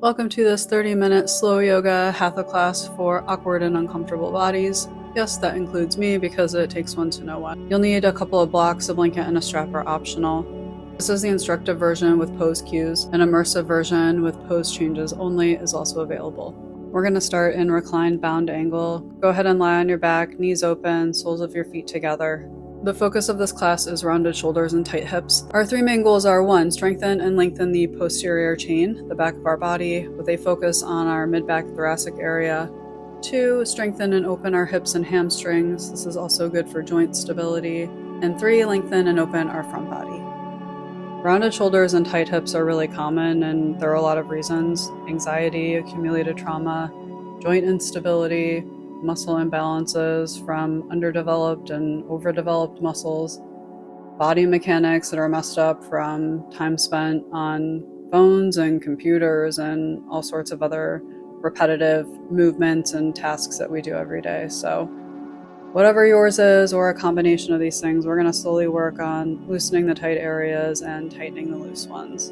Welcome to this 30-minute slow yoga hatha class for awkward and uncomfortable bodies. Yes, that includes me because it takes one to know one. You'll need a couple of blocks, a blanket, and a strap are optional. This is the instructive version with pose cues. An immersive version with pose changes only is also available. We're going to start in reclined bound angle. Go ahead and lie on your back, knees open, soles of your feet together. The focus of this class is rounded shoulders and tight hips. Our three main goals are 1. Strengthen and lengthen the posterior chain, the back of our body, with a focus on our mid-back thoracic area. 2. Strengthen and open our hips and hamstrings. This is also good for joint stability. And 3. Lengthen and open our front body. Rounded shoulders and tight hips are really common, and there are a lot of reasons: anxiety, accumulated trauma, joint instability, muscle imbalances from underdeveloped and overdeveloped muscles, body mechanics that are messed up from time spent on phones and computers and all sorts of other repetitive movements and tasks that we do every day. So whatever yours is, or a combination of these things, we're going to slowly work on loosening the tight areas and tightening the loose ones.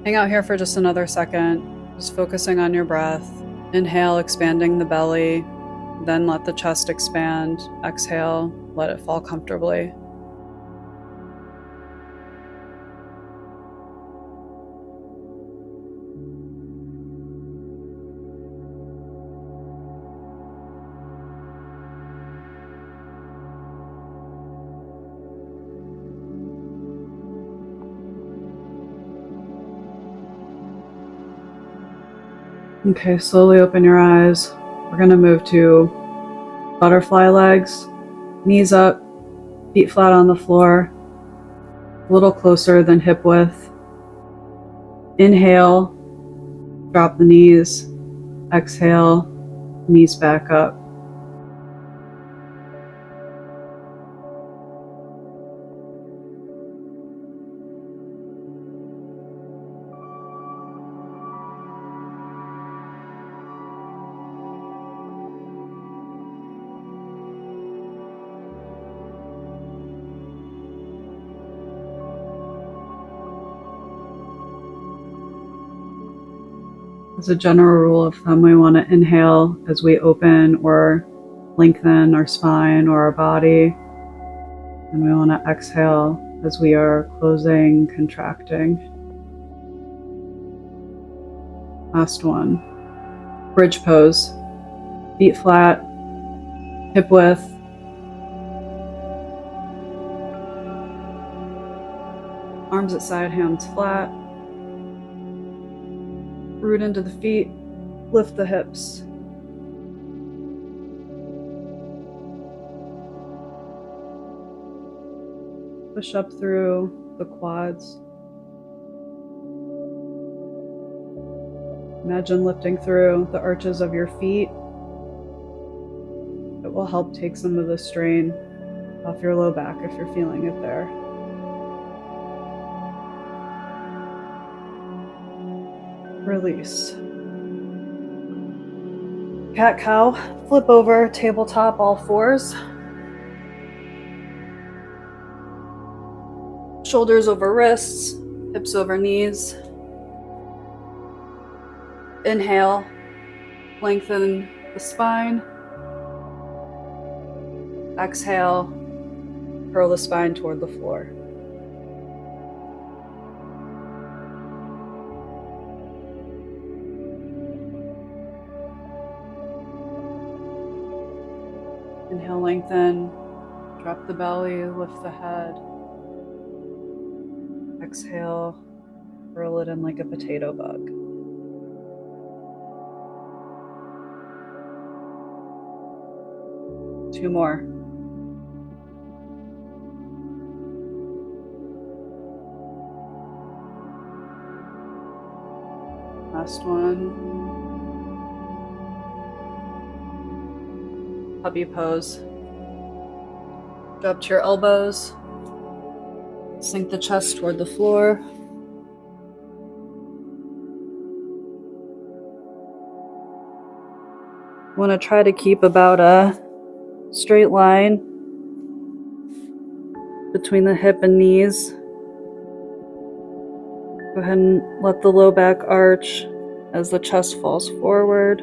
Hang out here for just another second, just focusing on your breath. Inhale, expanding the belly, then let the chest expand. Exhale, let it fall comfortably. Okay, slowly open your eyes. We're going to move to butterfly legs, knees up, feet flat on the floor, a little closer than hip width. Inhale, drop the knees. Exhale, knees back up. As a general rule of thumb, we want to inhale as we open or lengthen our spine or our body, and we want to exhale as we are closing, contracting. Last one. Bridge pose. Feet flat, hip width. Arms at side, hands flat. Root into the feet, lift the hips. Push up through the quads. Imagine lifting through the arches of your feet. It will help take some of the strain off your low back if you're feeling it there. Release. Cat-cow, flip over, tabletop, all fours. Shoulders over wrists, hips over knees. Inhale, lengthen the spine. Exhale, curl the spine toward the floor. Inhale, lengthen, drop the belly, lift the head. Exhale, curl it in like a potato bug. Two more. Last one. Puppy pose. Drop to your elbows. Sink the chest toward the floor. Want to try to keep about a straight line between the hip and knees. Go ahead and let the low back arch. as the chest falls forward.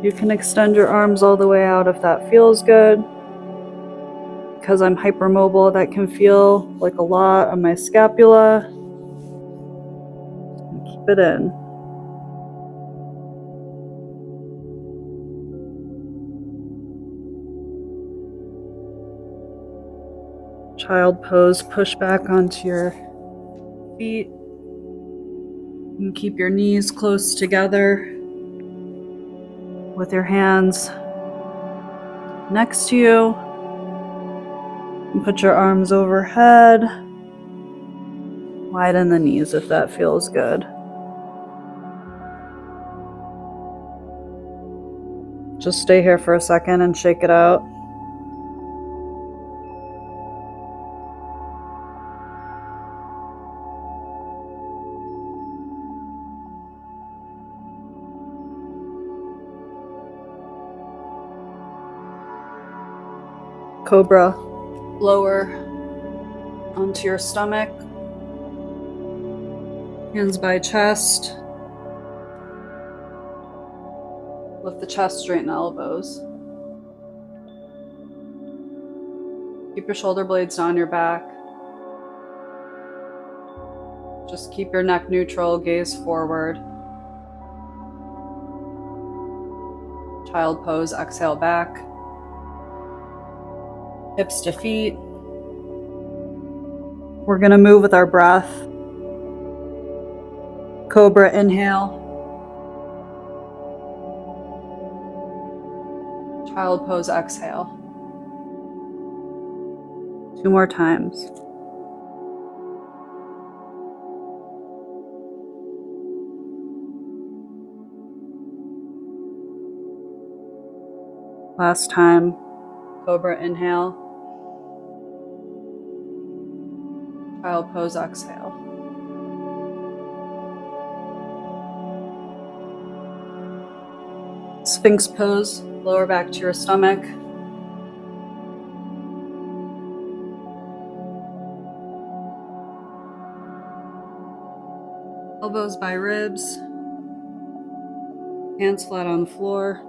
You can extend your arms all the way out if that feels good. Because I'm hypermobile, that can feel like a lot on my scapula. Keep it in. Child pose, push back onto your feet. And keep your knees close together with your hands next to you. And put your arms overhead. Widen the knees if that feels good. Just stay here for a second and shake it out. Cobra. Lower onto your stomach. Hands by chest. Lift the chest, straighten the elbows. Keep your shoulder blades down your back. Just keep your neck neutral, gaze forward. Child pose, exhale back. Hips to feet. We're gonna move with our breath. Cobra, inhale. Child pose, exhale. 2 more times. Last time. Cobra, inhale. Child pose, exhale. Sphinx pose, lower back to your stomach. Elbows by ribs. Hands flat on the floor.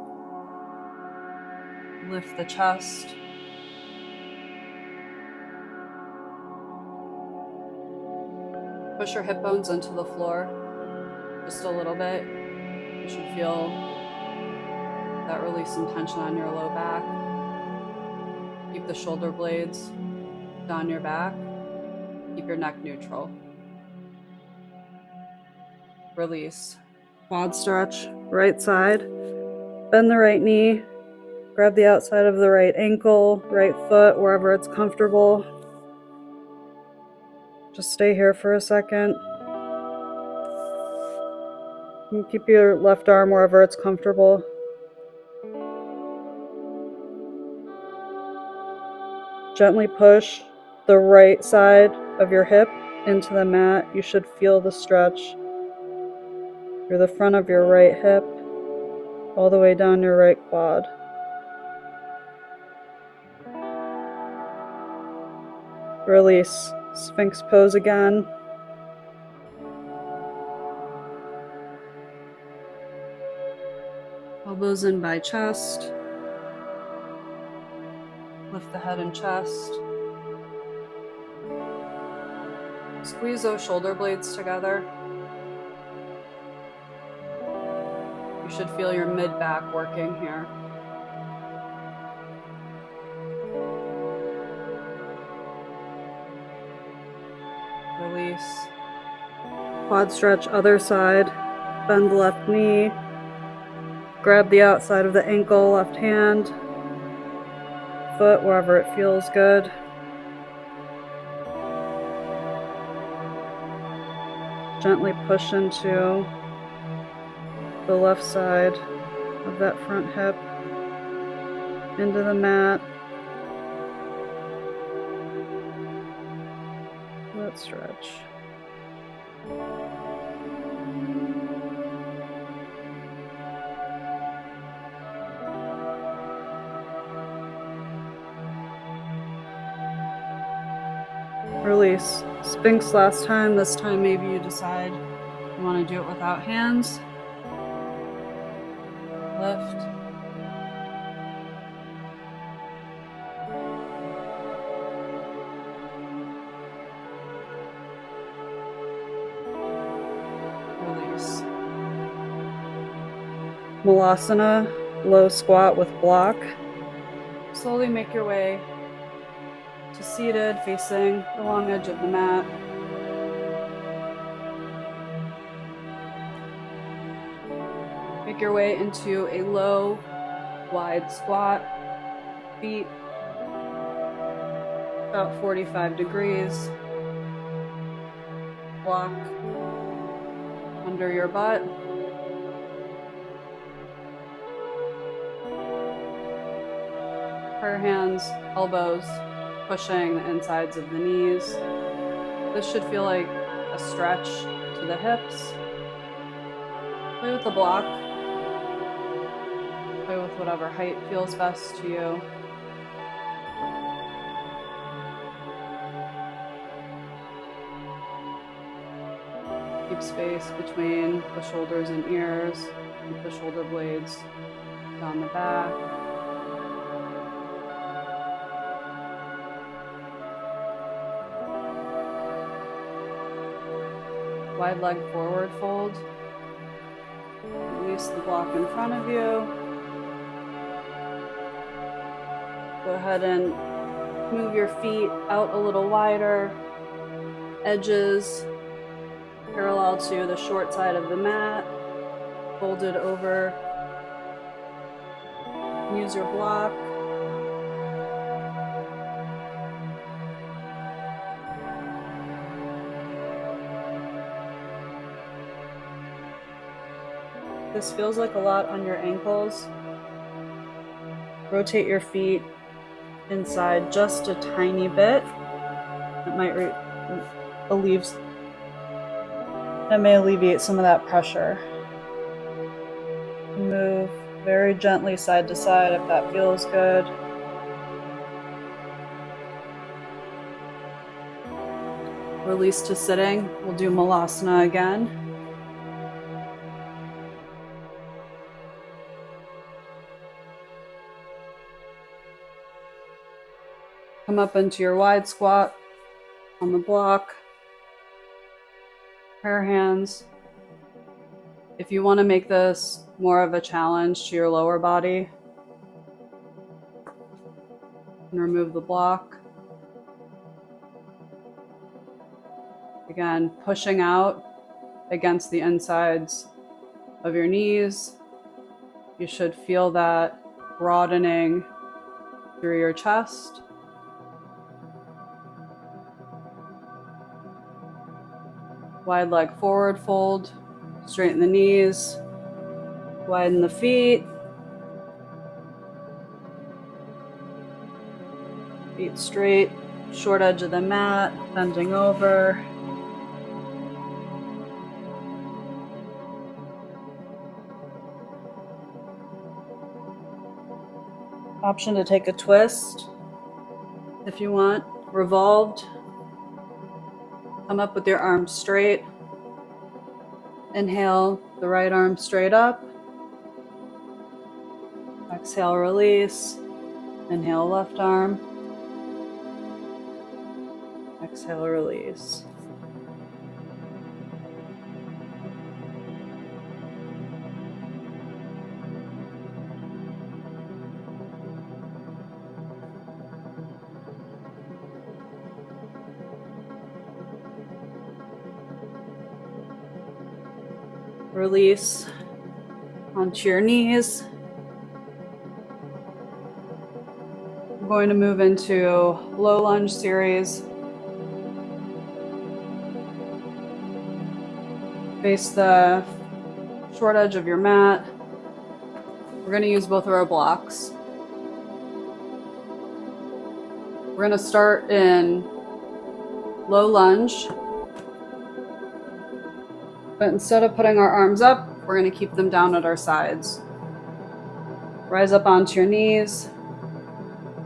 Lift the chest. Push your hip bones into the floor just a little bit. You should feel that release some tension on your low back. Keep the shoulder blades down your back. Keep your neck neutral. Release. Quad stretch, right side. Bend the right knee. Grab the outside of the right ankle, right foot, wherever it's comfortable. Just stay here for a second. You keep your left arm wherever it's comfortable. Gently push the right side of your hip into the mat. You should feel the stretch through the front of your right hip, all the way down your right quad. Release. Sphinx pose again. Elbows in by chest. Lift the head and chest. Squeeze those shoulder blades together. You should feel your mid-back working here. Release. Quad stretch, other side. Bend the left knee. Grab the outside of the ankle, left hand, foot, wherever it feels good. Gently push into the left side of that front hip, into the mat. That stretch. Release. Sphinx last time. This time maybe you decide you want to do it without hands. Lift. Release. Malasana, low squat with block. Slowly make your way to seated, facing the long edge of the mat. Make your way into a low, wide squat. Feet about 45 degrees. Block under your butt. Prayer hands, elbows pushing the insides of the knees. This should feel like a stretch to the hips. Play with the block. Play with whatever height feels best to you. Keep space between the shoulders and ears. Keep the shoulder blades down the back. Wide leg forward fold. Release the block in front of you. Go ahead and move your feet out a little wider. Edges parallel to the short side of the mat. Folded over. Use your block. This feels like a lot on your ankles. Rotate your feet inside just a tiny bit. It might alleviate some of that pressure. Move very gently side to side if that feels good. Release to sitting. We'll do malasana again. Come up into your wide squat on the block. Prayer hands. If you want to make this more of a challenge to your lower body, and remove the block. Again, pushing out against the insides of your knees. You should feel that broadening through your chest. Wide leg forward fold, straighten the knees, widen the feet. Feet straight, short edge of the mat, bending over. Option to take a twist if you want. Revolved. Come up with your arms straight. Inhale the right arm straight up. Exhale, release. Inhale, left arm. Exhale, release. Release onto your knees. We're going to move into low lunge series. Face the short edge of your mat. We're going to use both of our blocks. We're going to start in low lunge. But instead of putting our arms up, we're going to keep them down at our sides. Rise up onto your knees.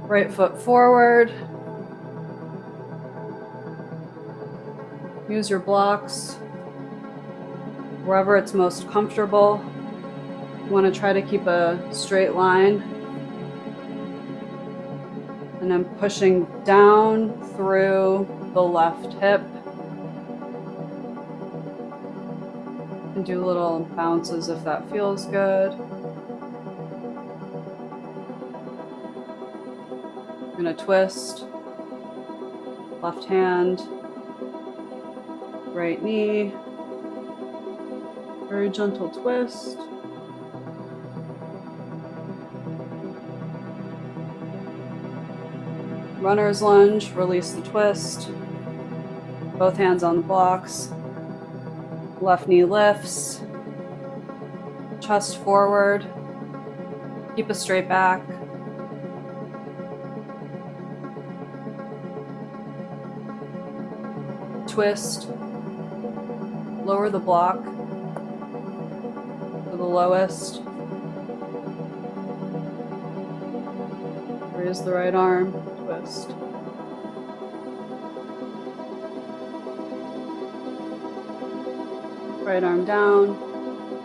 Right foot forward. Use your blocks wherever it's most comfortable. You want to try to keep a straight line. And then pushing down through the left hip. And do little bounces if that feels good. You're going to twist. Left hand. Right knee. Very gentle twist. Runner's lunge, release the twist. Both hands on the blocks. Left knee lifts. Chest forward. Keep a straight back. Twist. Lower the block to the lowest. Raise the right arm. Twist. Right arm down.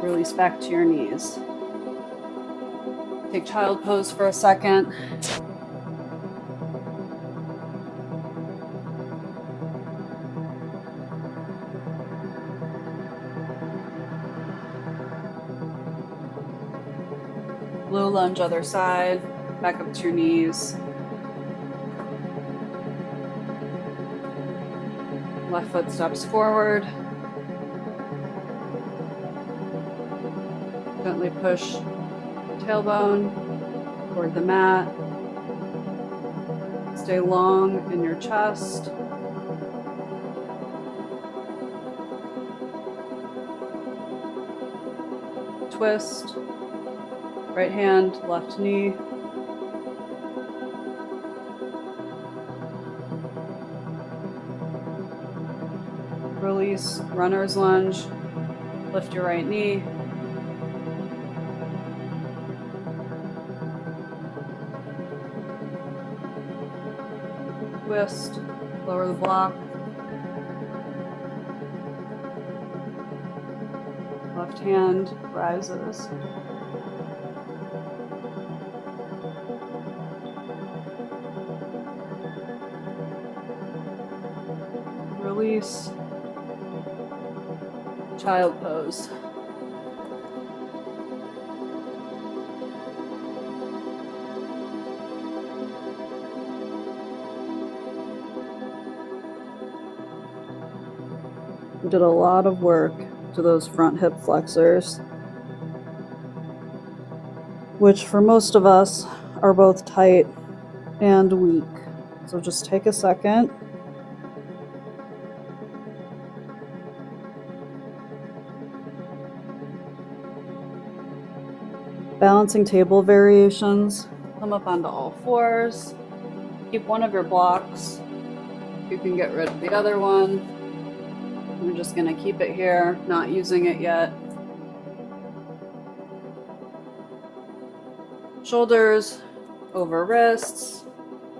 Release back to your knees. Take child pose for a second. Low lunge other side. Back up to your knees. Left foot steps forward. Gently push tailbone toward the mat. Stay long in your chest. Twist. Right hand, left knee. Release, runner's lunge. Lift your right knee. Twist, lower the block. Left hand rises. Release. Child pose. We did a lot of work to those front hip flexors, which for most of us are both tight and weak. So just take a second. Balancing table variations. Come up onto all fours. Keep one of your blocks. You can get rid of the other one. We're just going to keep it here, not using it yet. Shoulders over wrists,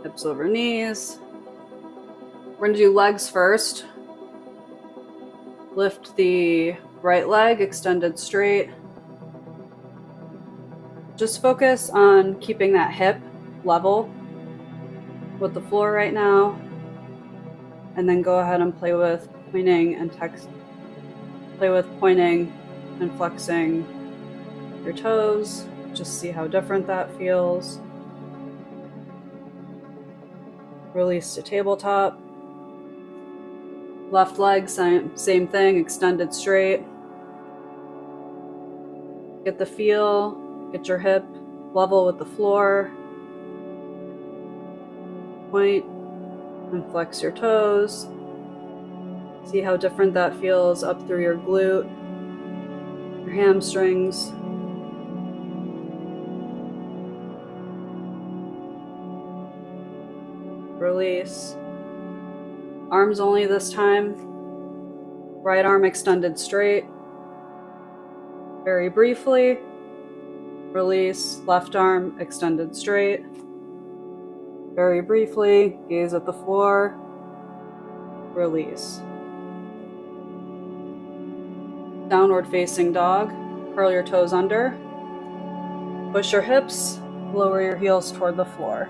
hips over knees. We're going to do legs first. Lift the right leg extended straight. Just focus on keeping that hip level with the floor right now. And then go ahead and play with pointing and pointing and flexing your toes. Just see how different that feels. Release to tabletop. Left leg, same thing, extended straight. Get the feel. Get your hip level with the floor. Point and flex your toes. See how different that feels up through your glute, your hamstrings. Release. Arms only this time. Right arm extended straight. Very briefly. Release, left arm extended straight. Very briefly, gaze at the floor. Release. Downward facing dog. Curl your toes under. Push your hips. Lower your heels toward the floor.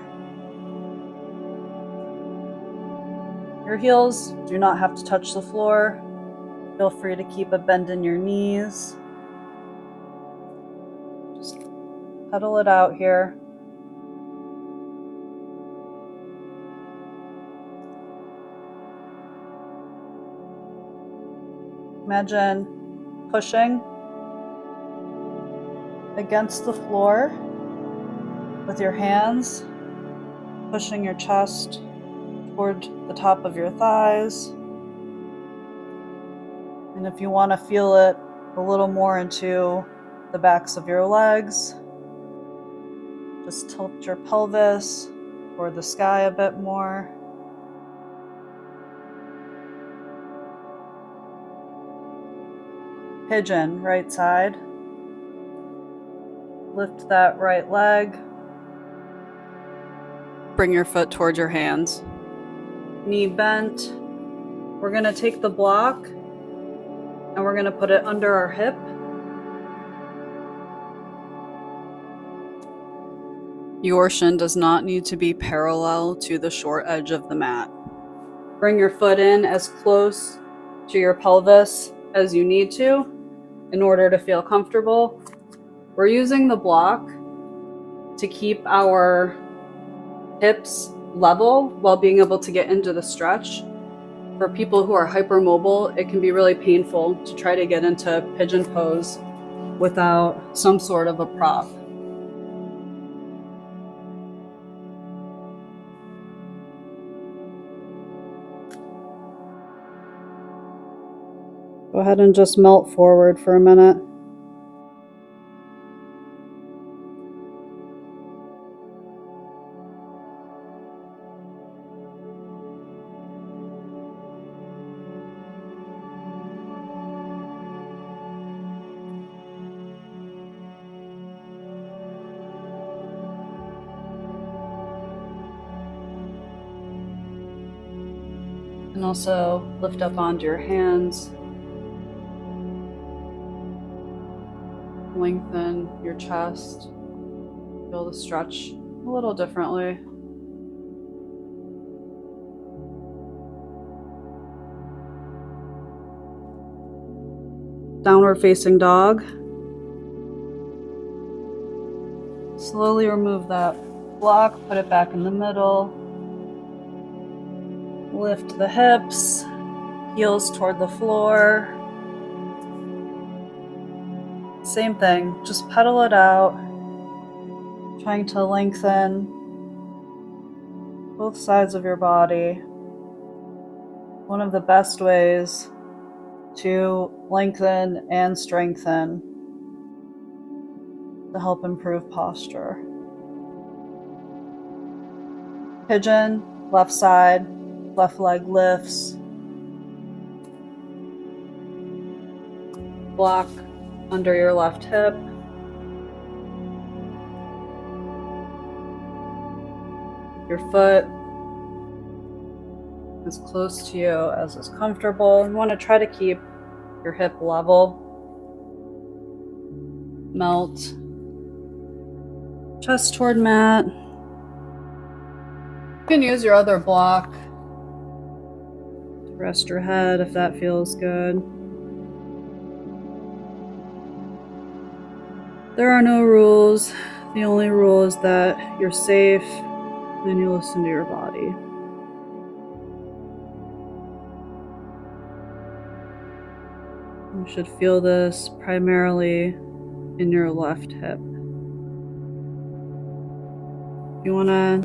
Your heels do not have to touch the floor. Feel free to keep a bend in your knees. Just pedal it out here. Imagine pushing against the floor with your hands, pushing your chest toward the top of your thighs. And if you want to feel it a little more into the backs of your legs, just tilt your pelvis toward the sky a bit more. Pigeon, right side. Lift that right leg. Bring your foot towards your hands. Knee bent. We're going to take the block and we're going to put it under our hip. Your shin does not need to be parallel to the short edge of the mat. Bring your foot in as close to your pelvis as you need to in order to feel comfortable. We're using the block to keep our hips level while being able to get into the stretch. For people who are hypermobile, it can be really painful to try to get into pigeon pose without some sort of a prop. Go ahead and just melt forward for a minute. And also lift up onto your hands. Lengthen your chest. Feel the stretch a little differently. Downward facing dog. Slowly remove that block, put it back in the middle. Lift the hips, heels toward the floor. Same thing, just pedal it out, trying to lengthen both sides of your body. One of the best ways to lengthen and strengthen to help improve posture. Pigeon, left side, left leg lifts. Block under your left hip. Your foot as close to you as is comfortable. You want to try to keep your hip level. Melt. Chest toward mat. You can use your other block to rest your head if that feels good. There are no rules. The only rule is that you're safe and you listen to your body. You should feel this primarily in your left hip. If you want to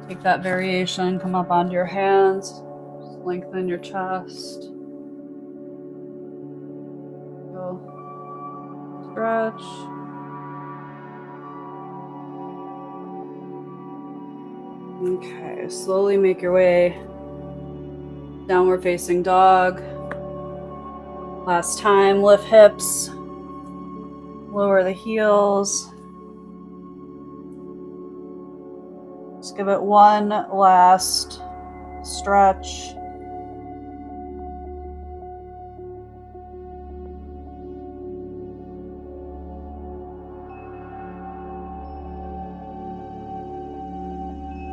take that variation, come up onto your hands, just lengthen your chest. Go stretch. Okay, slowly make your way downward facing dog. Last time, lift hips, lower the heels. Just give it one last stretch.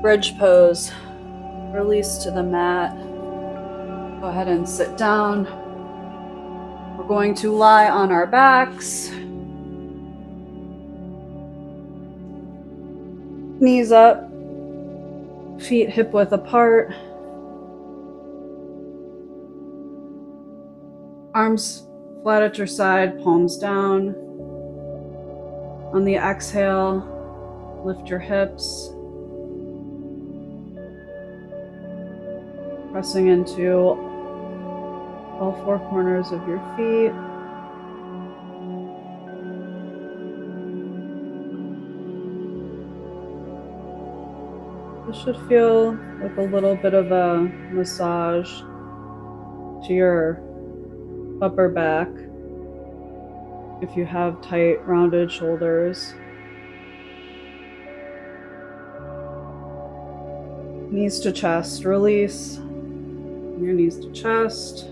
Bridge pose. Release to the mat. Go ahead and sit down. We're going to lie on our backs. Knees up. Feet hip width apart. Arms flat at your side, palms down. On the exhale, lift your hips. Pressing into all four corners of your feet. This should feel like a little bit of a massage to your upper back if you have tight, rounded shoulders. Knees to chest, release. Your knees to chest.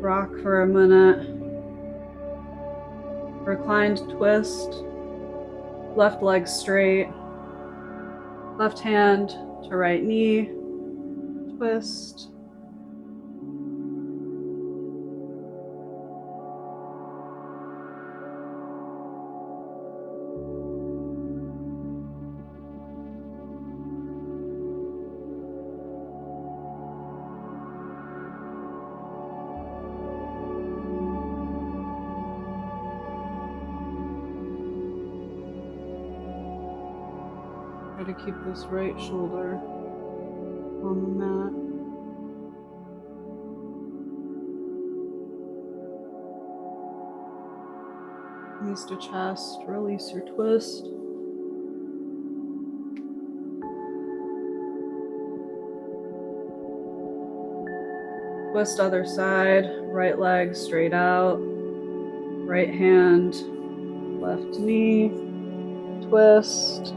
Rock for a minute. Reclined twist. Left leg straight. Left hand to right knee. Twist. Try to keep this right shoulder on the mat. Knees to chest, release your twist. Twist other side, right leg straight out, right hand, left knee, twist.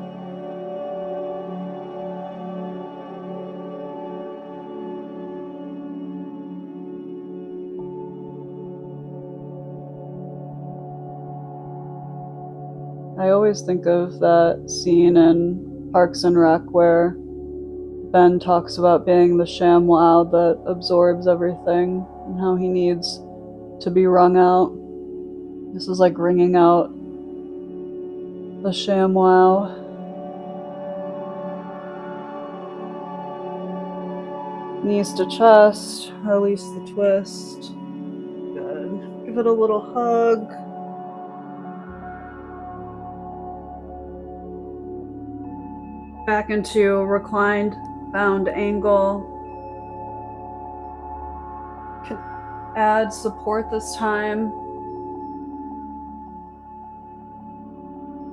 I always think of that scene in Parks and Rec where Ben talks about being the ShamWow that absorbs everything and how he needs to be wrung out. This is like wringing out the ShamWow. Knees to chest, release the twist. Good. Give it a little hug. Back into reclined bound angle. Can add support this time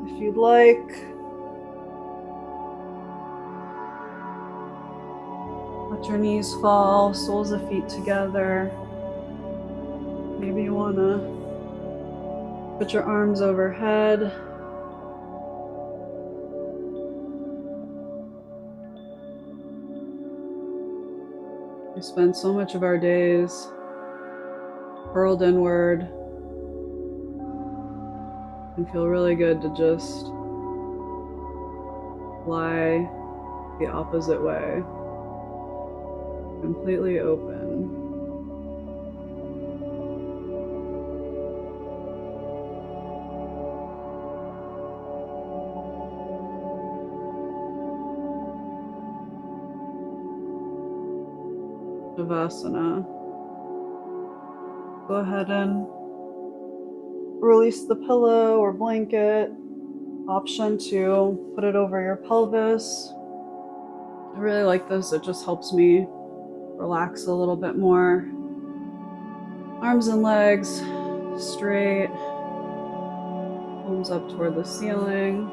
if you'd like. Let your knees fall, soles of feet together. Maybe you want to put your arms overhead. We spend so much of our days hurled inward. And feel really good to just lie the opposite way. Completely open. Shavasana. Go ahead and release the pillow or blanket. Option to put it over your pelvis. I really like this. It just helps me relax a little bit more. Arms and legs straight. Palms up toward the ceiling.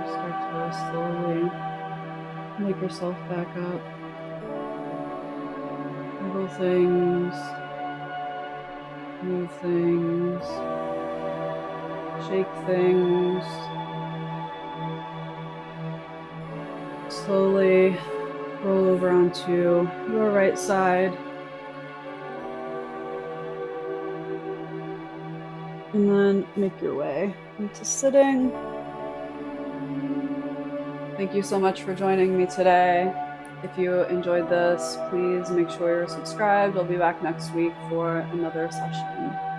Start to slowly wake yourself back up. Wiggle things, move things, shake things. Slowly roll over onto your right side. And then make your way into sitting. Thank you so much for joining me today. If you enjoyed this, please make sure you're subscribed. I'll be back next week for another session.